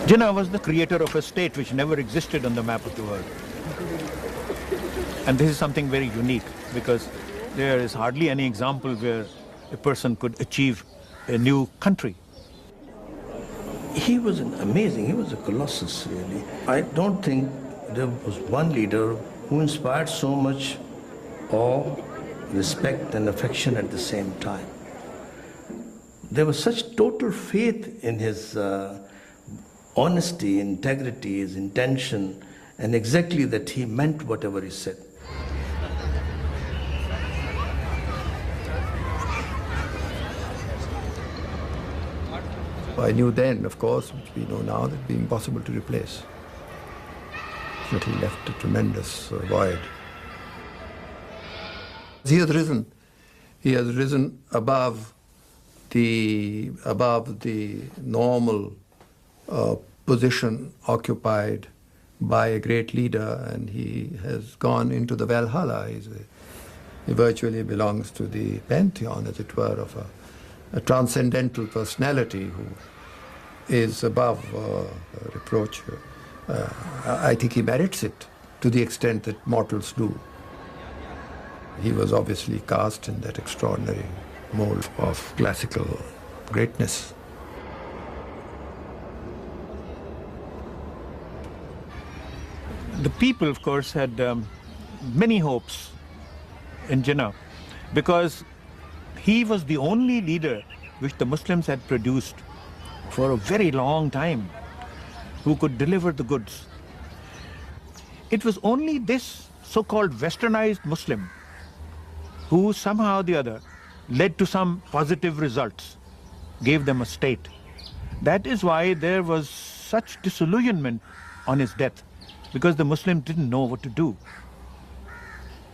Jinnah was the creator of a state which never existed on the map of the world. And this is something very unique because there is hardly any example where a person could achieve a new country. He was he was a colossus, really. I don't think there was one leader who inspired so much awe, respect, and affection at the same time. There was such total faith in his honesty, integrity, his intention, and exactly that he meant whatever he said. I knew then, of course, which we know now, that it would be impossible to replace. That he left a tremendous void. He has risen above the normal position occupied by a great leader, and he has gone into the Valhalla. He virtually belongs to the pantheon, as it were, of a transcendental personality who is above reproach. I think he merits it to the extent that mortals do. He was obviously cast in that extraordinary mold of classical greatness. The people, of course, had many hopes in Jinnah because he was the only leader which the Muslims had produced for a very long time who could deliver the goods. It was only this so-called westernized Muslim who somehow or the other led to some positive results, gave them a state. That is why there was such disillusionment on his death, because the Muslims didn't know what to do.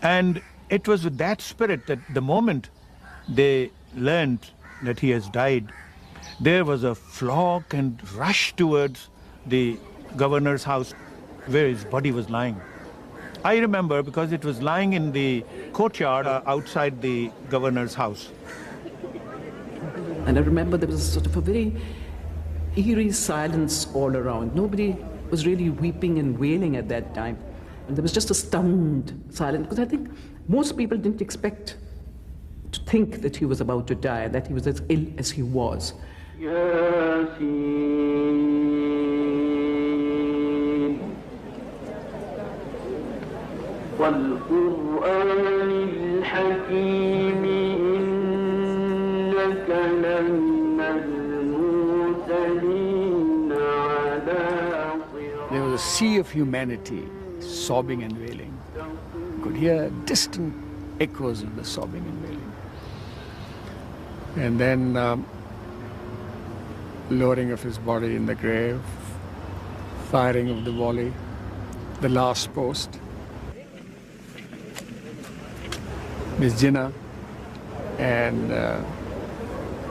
And it was with that spirit that the moment they learned that he has died, there was a flock and rush towards the governor's house where his body was lying. I remember because it was lying in the courtyard outside the governor's house. And I remember there was sort of a very eerie silence all around. Nobody was really weeping and wailing at that time. And there was just a stunned silence, because I think most people didn't expect to think that he was about to die, that he was as ill as he was. There was a sea of humanity sobbing and wailing. You could hear distant echoes of the sobbing and wailing. And then lowering of his body in the grave, firing of the volley, the last post. Miss Jinnah and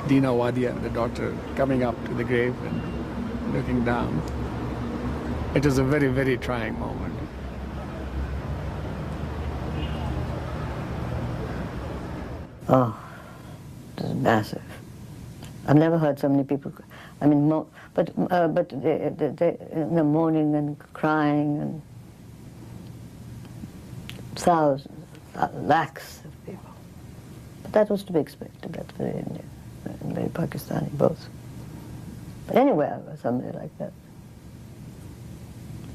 Dina Wadia, the daughter, coming up to the grave and looking down. It was a very, very trying moment. Oh, it was massive. I've never heard so many people. I mean, but mourning and crying, and thousands, lakhs of people. But that was to be expected. That's very Indian and very Pakistani, both. But anywhere, somebody like that.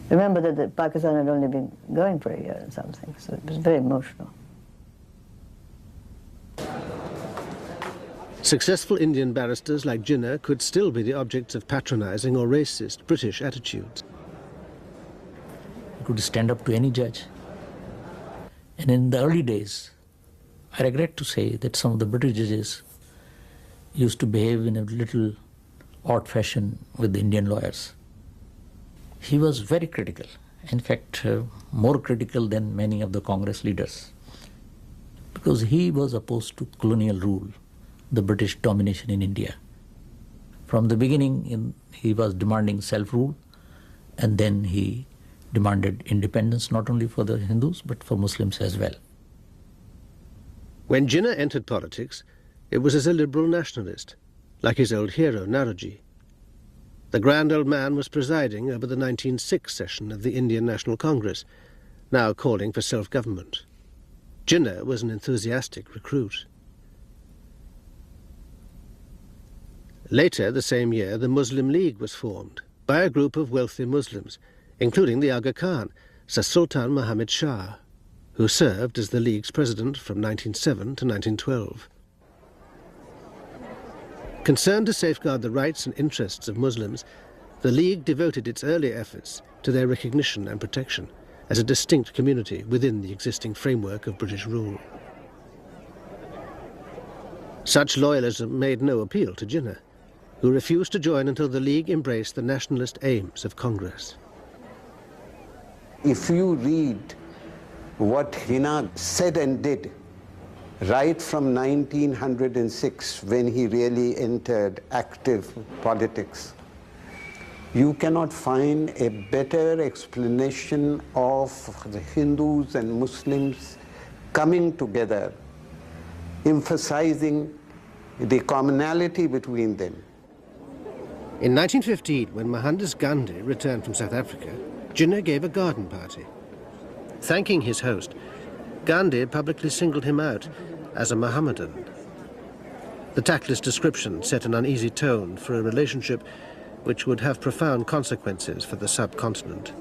Remember that Pakistan had only been going for a year and something, so it was very emotional. Successful Indian barristers like Jinnah could still be the objects of patronizing or racist British attitudes. You could stand up to any judge. And in the early days, I regret to say that some of the British judges used to behave in a little odd fashion with the Indian lawyers. He was very critical, in fact, more critical than many of the Congress leaders, because he was opposed to colonial rule, the British domination in India. From the beginning, he was demanding self-rule, and then he demanded independence not only for the Hindus, but for Muslims as well. When Jinnah entered politics, it was as a liberal nationalist, like his old hero, Naroji. The grand old man was presiding over the 1906 session of the Indian National Congress, now calling for self-government. Jinnah was an enthusiastic recruit. Later, the same year, the Muslim League was formed by a group of wealthy Muslims, including the Aga Khan, Sir Sultan Muhammad Shah, who served as the League's president from 1907 to 1912. Concerned to safeguard the rights and interests of Muslims, the League devoted its early efforts to their recognition and protection as a distinct community within the existing framework of British rule. Such loyalism made no appeal to Jinnah, who refused to join until the League embraced the nationalist aims of Congress. If you read what Jinnah said and did right from 1906, when he really entered active politics, you cannot find a better explanation of the Hindus and Muslims coming together, emphasizing the commonality between them. In 1915, when Mohandas Gandhi returned from South Africa, Jinnah gave a garden party. Thanking his host, Gandhi publicly singled him out as a Mohammedan. The tactless description set an uneasy tone for a relationship which would have profound consequences for the subcontinent.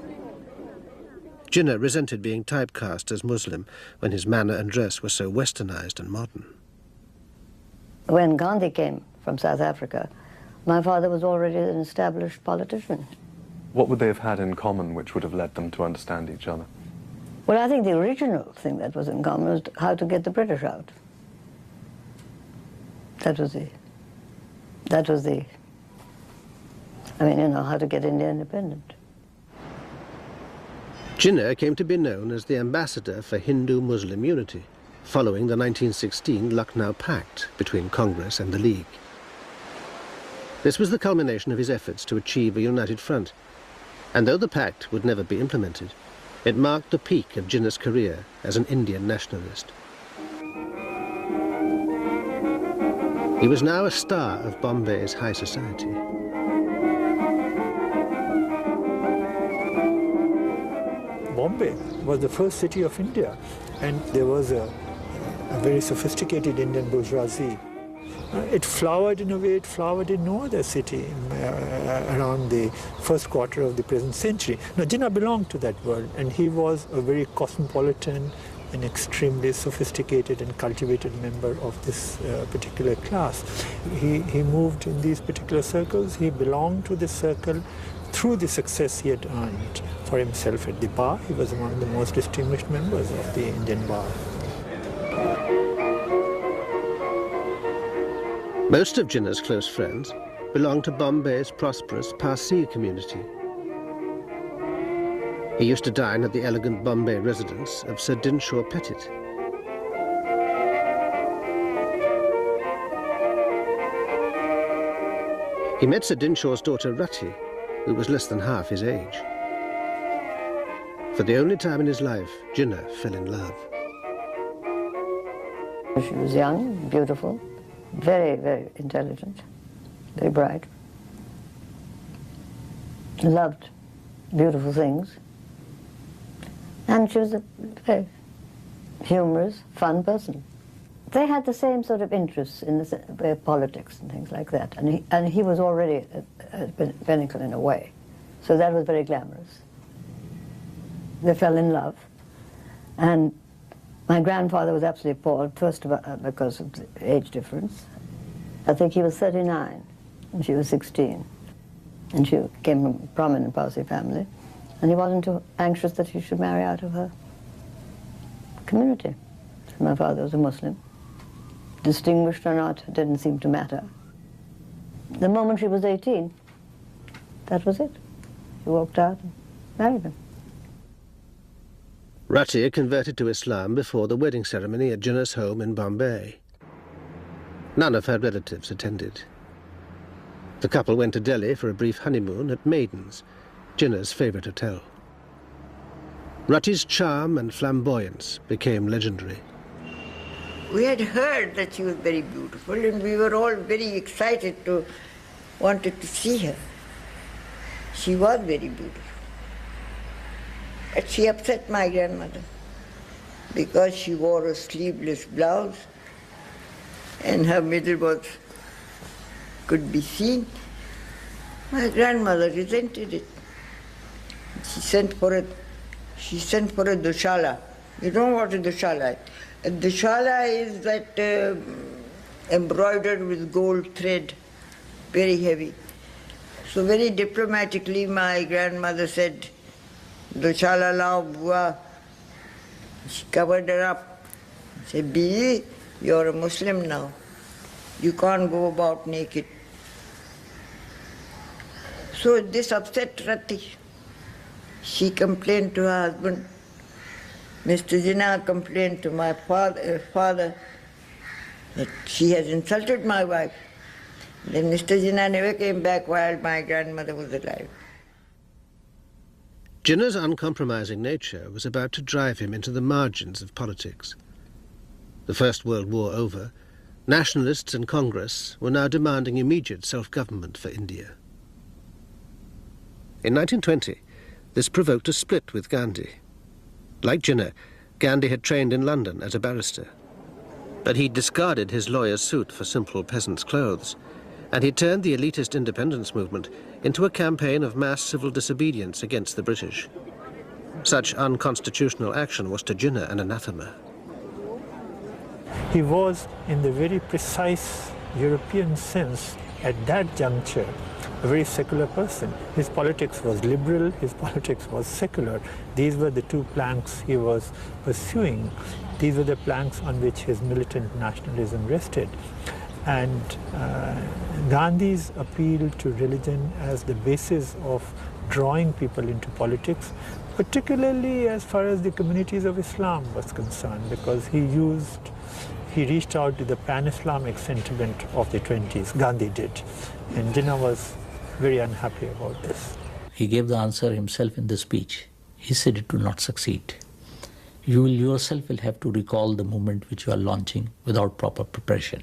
Jinnah resented being typecast as Muslim when his manner and dress were so westernized and modern. When Gandhi came from South Africa, my father was already an established politician. What would they have had in common which would have led them to understand each other? Well, I think the original thing that was in common was how to get the British out. That was the, I mean, you know, how to get India independent. Jinnah came to be known as the ambassador for Hindu-Muslim unity, following the 1916 Lucknow Pact between Congress and the League. This was the culmination of his efforts to achieve a united front, and though the pact would never be implemented, it marked the peak of Jinnah's career as an Indian nationalist. He was now a star of Bombay's high society. Bombay was the first city of India, and there was a very sophisticated Indian bourgeoisie. It flowered in a way it flowered in no other city around the first quarter of the present century. Now, Jinnah belonged to that world, and he was a very cosmopolitan and extremely sophisticated and cultivated member of this particular class. He moved in these particular circles. He belonged to this circle through the success he had earned for himself at the bar. He was one of the most distinguished members of the Indian bar. Most of Jinnah's close friends belonged to Bombay's prosperous Parsi community. He used to dine at the elegant Bombay residence of Sir Dinshaw Pettit. He met Sir Dinshaw's daughter Rati, who was less than half his age. For the only time in his life, Jinnah fell in love. She was young, beautiful, very, very intelligent, very bright. Loved beautiful things. And she was a very humorous, fun person. They had the same sort of interests in the politics and things like that. And he was already a pinnacle in a way. So that was very glamorous. They fell in love. And my grandfather was absolutely appalled, first because of the age difference. I think he was 39 and she was 16. And she came from a prominent Parsi family. And he wasn't too anxious that she should marry out of her community. My father was a Muslim. Distinguished or not, didn't seem to matter. The moment she was 18, that was it. She walked out and married him. Rati converted to Islam before the wedding ceremony at Jinnah's home in Bombay. None of her relatives attended. The couple went to Delhi for a brief honeymoon at Maiden's, Jinnah's favourite hotel. Rati's charm and flamboyance became legendary. We had heard that she was very beautiful, and we were all very excited wanted to see her. She was very beautiful. But she upset my grandmother because she wore a sleeveless blouse and her middle could be seen. My grandmother resented it. She sent for a dushala. You don't know what a dushala is. A dushala is that embroidered with gold thread, very heavy. So very diplomatically my grandmother said, dushala lao bua. She covered her up. Said, Bibi, you're a Muslim now. You can't go about naked. So this upset Rati. She complained to her husband. Mr. Jinnah complained to my father that she has insulted my wife. Then Mr. Jinnah never came back while my grandmother was alive. Jinnah's uncompromising nature was about to drive him into the margins of politics. The First World War over, nationalists in Congress were now demanding immediate self-government for India. In 1920, this provoked a split with Gandhi. Like Jinnah, Gandhi had trained in London as a barrister. But he discarded his lawyer's suit for simple peasant's clothes, and he turned the elitist independence movement into a campaign of mass civil disobedience against the British. Such unconstitutional action was to Jinnah an anathema. He was, in the very precise European sense, at that juncture, a very secular person. His politics was liberal, his politics was secular. These were the two planks he was pursuing. These were the planks on which his militant nationalism rested. And Gandhi's appeal to religion as the basis of drawing people into politics, particularly as far as the communities of Islam was concerned, because he reached out to the pan-Islamic sentiment of the 20s, Gandhi did. And Jinnah was very unhappy about this. He gave the answer himself in the speech. He said it will not succeed. You yourself will have to recall the movement which you are launching without proper preparation.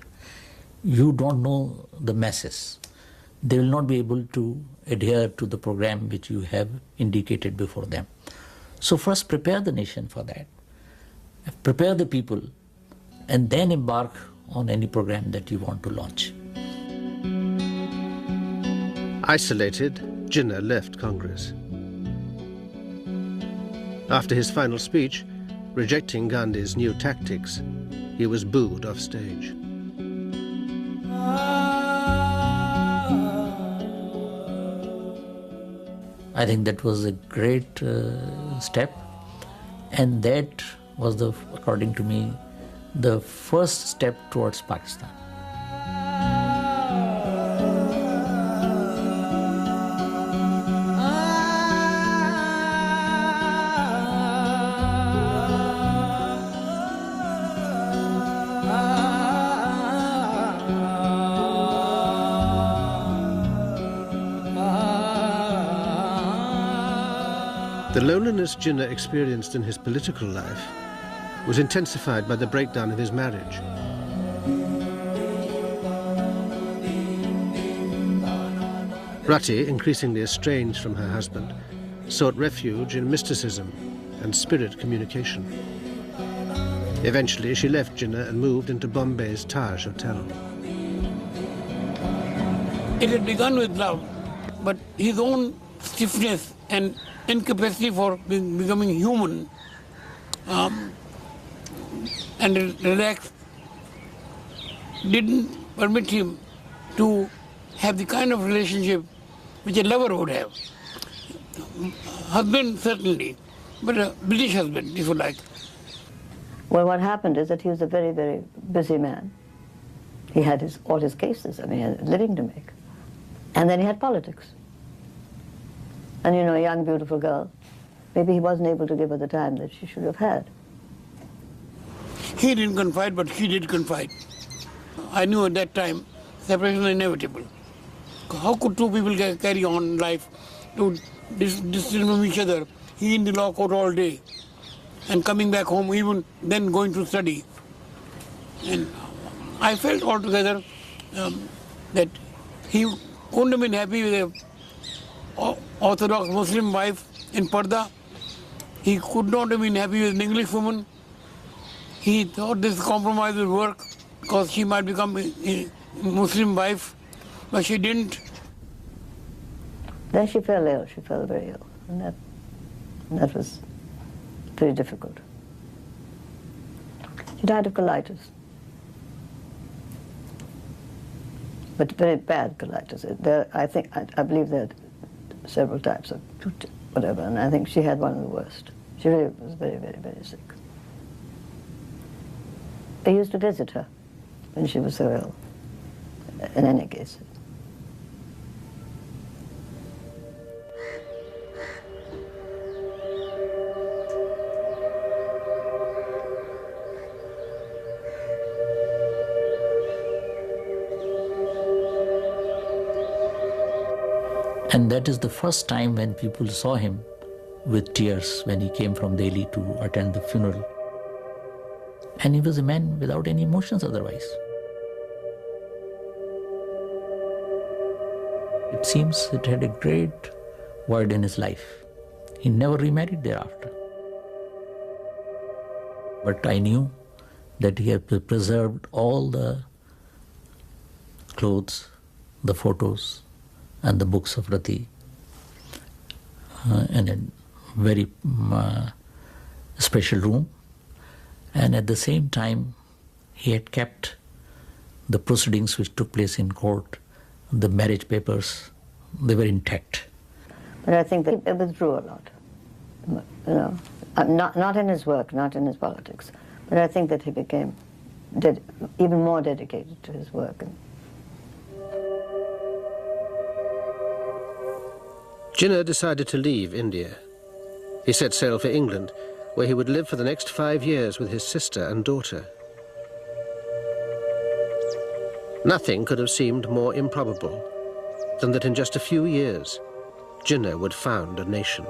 You don't know the masses. They will not be able to adhere to the program which you have indicated before them. So first prepare the nation for that. Prepare the people and then embark on any program that you want to launch. Isolated, Jinnah left Congress. After his final speech, rejecting Gandhi's new tactics, he was booed off stage. I think that was a great step, and that was, according to me, the first step towards Pakistan. The loneliness Jinnah experienced in his political life was intensified by the breakdown of his marriage. Rati, increasingly estranged from her husband, sought refuge in mysticism and spirit communication. Eventually, she left Jinnah and moved into Bombay's Taj Hotel. It had begun with love, but his own stiffness and incapacity for becoming human and relaxed didn't permit him to have the kind of relationship which a lover would have. Husband, certainly, but a British husband, if you like. Well, what happened is that he was a very, very busy man. He had all his cases. I mean, he had a living to make. And then he had politics. And, you know, a young, beautiful girl, maybe he wasn't able to give her the time that she should have had. He didn't confide, but she did confide. I knew at that time separation was inevitable. How could two people carry on life to distance from each other? He in the law court all day and coming back home, even then going to study. And I felt altogether that he couldn't have been happy with Orthodox Muslim wife in Parda. He could not have been happy with an English woman. He thought this compromise would work because she might become a Muslim wife, but she didn't. Then she fell ill. She fell very ill, and that was very difficult. She died of colitis, but very bad colitis. I believe there are several types of whatever, and I think she had one of the worst. She really was very, very, very sick. I used to visit her when she was so ill, in any case. And that is the first time when people saw him with tears when he came from Delhi to attend the funeral. And he was a man without any emotions otherwise. It seems it had a great void in his life. He never remarried thereafter. But I knew that he had preserved all the clothes, the photos, and the books of Rati in a very special room. And at the same time, he had kept the proceedings which took place in court, the marriage papers, they were intact. But I think that he withdrew a lot, you know, not in his work, not in his politics, but I think that he became even more dedicated to his work. Jinnah decided to leave India. He set sail for England, where he would live for the next 5 years with his sister and daughter. Nothing could have seemed more improbable than that in just a few years, Jinnah would found a nation.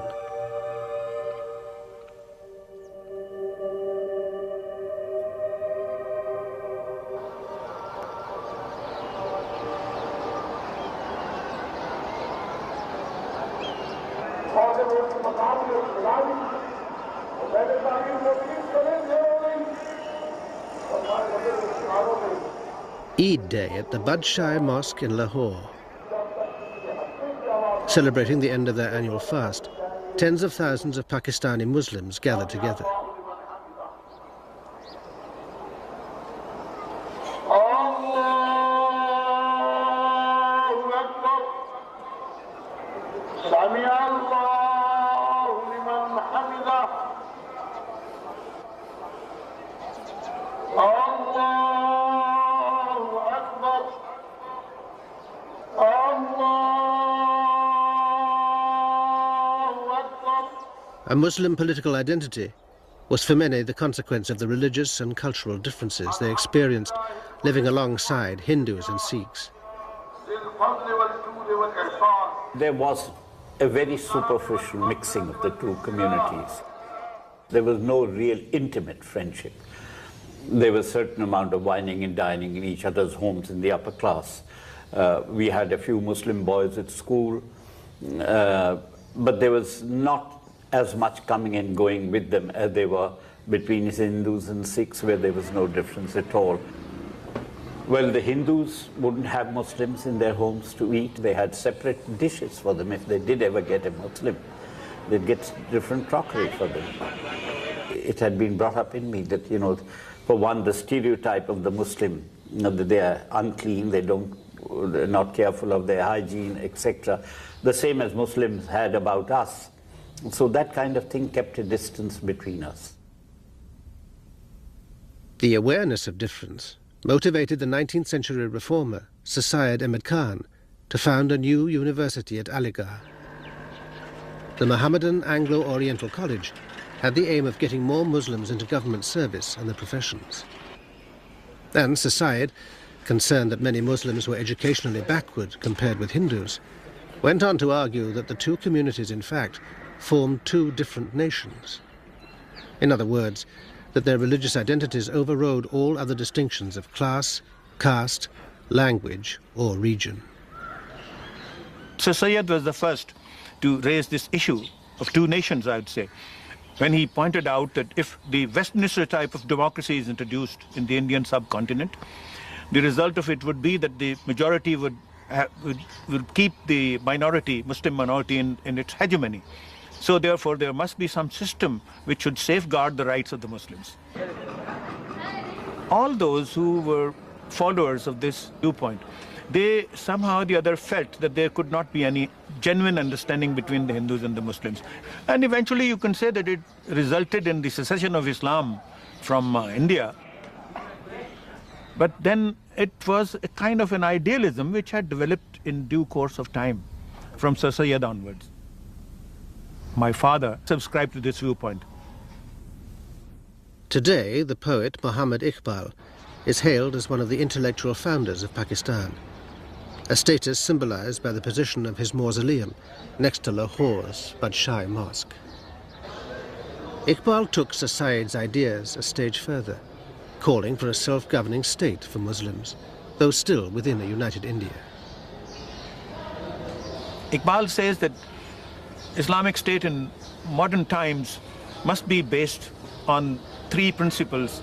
Eid Day at the Badshah Mosque in Lahore. Celebrating the end of their annual fast, tens of thousands of Pakistani Muslims gathered together. A Muslim political identity was for many the consequence of the religious and cultural differences they experienced living alongside Hindus and Sikhs. There was a very superficial mixing of the two communities. There was no real intimate friendship. There was a certain amount of wining and dining in each other's homes in the upper class. We had a few Muslim boys at school, but there was not as much coming and going with them as there were between Hindus and Sikhs, where there was no difference at all. Well, the Hindus wouldn't have Muslims in their homes to eat. They had separate dishes for them. If they did ever get a Muslim, they'd get different crockery for them. It had been brought up in me that, you know, for one, the stereotype of the Muslim, you know, that they are unclean, they're not careful of their hygiene, etc. The same as Muslims had about us. So that kind of thing kept a distance between us. The awareness of difference motivated the 19th century reformer, Sir Syed Ahmed Khan, to found a new university at Aligarh. The Mohammedan Anglo-Oriental College had the aim of getting more Muslims into government service and the professions. And Sir Syed, concerned that many Muslims were educationally backward compared with Hindus, went on to argue that the two communities, in fact, formed two different nations. In other words, that their religious identities overrode all other distinctions of class, caste, language, or region. So Syed was the first to raise this issue of two nations, I would say, when he pointed out that if the Westminster type of democracy is introduced in the Indian subcontinent, the result of it would be that the majority would keep the minority, Muslim minority, in its hegemony. So therefore, there must be some system which should safeguard the rights of the Muslims. All those who were followers of this viewpoint, they somehow or the other felt that there could not be any genuine understanding between the Hindus and the Muslims. And eventually you can say that it resulted in the secession of Islam from India. But then it was a kind of an idealism which had developed in due course of time, from Sir Sayyid onwards. My father subscribed to this viewpoint. Today, the poet Muhammad Iqbal is hailed as one of the intellectual founders of Pakistan, a status symbolized by the position of his mausoleum next to Lahore's Badshah Mosque. Iqbal took Sir Said's ideas a stage further, calling for a self-governing state for Muslims, though still within a united India. Iqbal says that Islamic State in modern times must be based on three principles: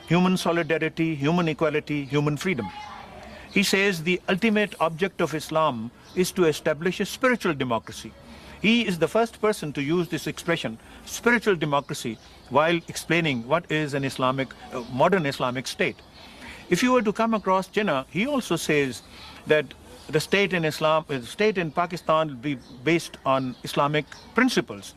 human solidarity, human equality, human freedom. He says the ultimate object of Islam is to establish a spiritual democracy. He is the first person to use this expression, spiritual democracy, while explaining what is an modern Islamic state. If you were to come across Jinnah, he also says that the state in Pakistan will be based on Islamic principles.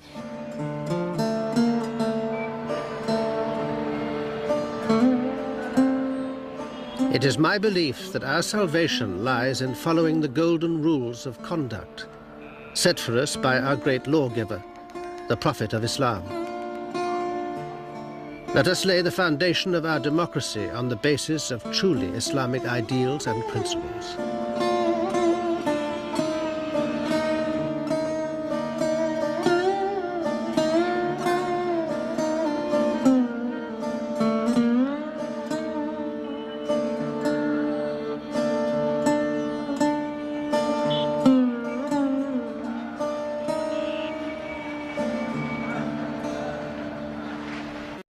It is my belief that our salvation lies in following the golden rules of conduct set for us by our great lawgiver, the Prophet of Islam. Let us lay the foundation of our democracy on the basis of truly Islamic ideals and principles.